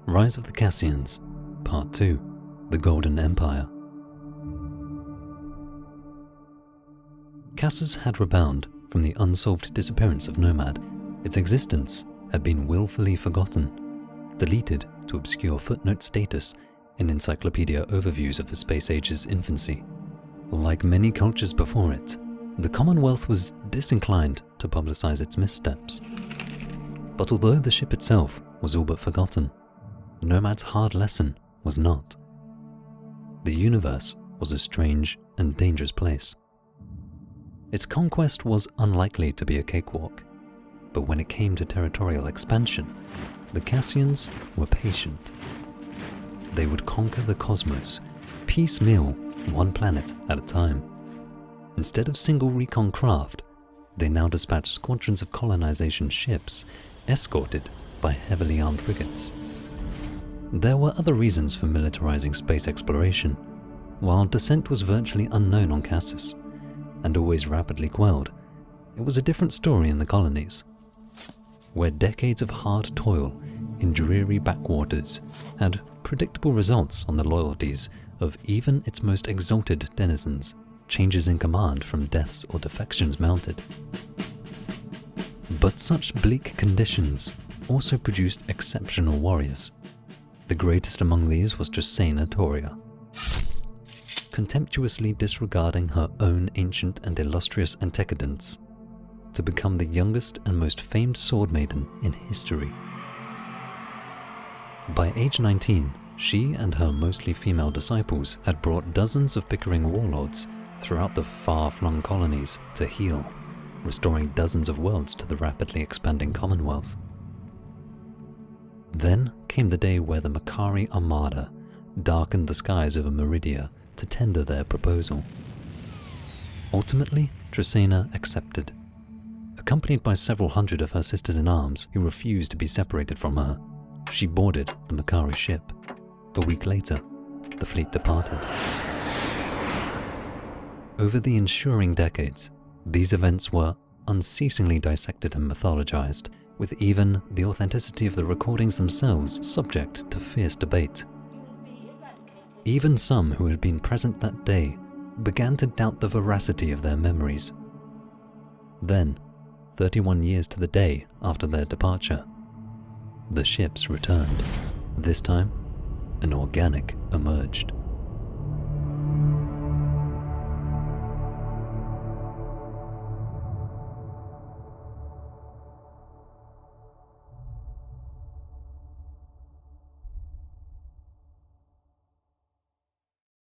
Rise of the Cassians, Part 2, The Golden Empire. Cassus had rebound from the unsolved disappearance of Nomad. Its existence had been willfully forgotten, deleted to obscure footnote status in encyclopedia overviews of the space age's infancy. Like many cultures before it, the Commonwealth was disinclined to publicize its missteps. But although the ship itself was all but forgotten, Nomad's hard lesson was not. The universe was a strange and dangerous place. Its conquest was unlikely to be a cakewalk, but when it came to territorial expansion, the Cassians were patient. They would conquer the cosmos, piecemeal, one planet at a time. Instead of single recon craft, they now dispatched squadrons of colonization ships, escorted by heavily armed frigates. There were other reasons for militarizing space exploration. While descent was virtually unknown on Cassus, and always rapidly quelled, it was a different story in the colonies, where decades of hard toil in dreary backwaters had predictable results on the loyalties of even its most exalted denizens. Changes in command from deaths or defections mounted. But such bleak conditions also produced exceptional warriors. The greatest among these was Trisena Toria. Contemptuously disregarding her own ancient and illustrious antecedents, to become the youngest and most famed sword maiden in history. By age 19, she and her mostly female disciples had brought dozens of bickering warlords throughout the far-flung colonies to heel, restoring dozens of worlds to the rapidly expanding Commonwealth. Then came the day where the Makari Armada darkened the skies over Meridia to tender their proposal. Ultimately, Trisena accepted. Accompanied by several hundred of her sisters-in-arms who refused to be separated from her, she boarded the Makari ship. A week later, the fleet departed. Over the ensuing decades, these events were unceasingly dissected and mythologized, with even the authenticity of the recordings themselves subject to fierce debate. Even some who had been present that day began to doubt the veracity of their memories. Then, 31 years to the day after their departure, the ships returned. This time, an organic emerged.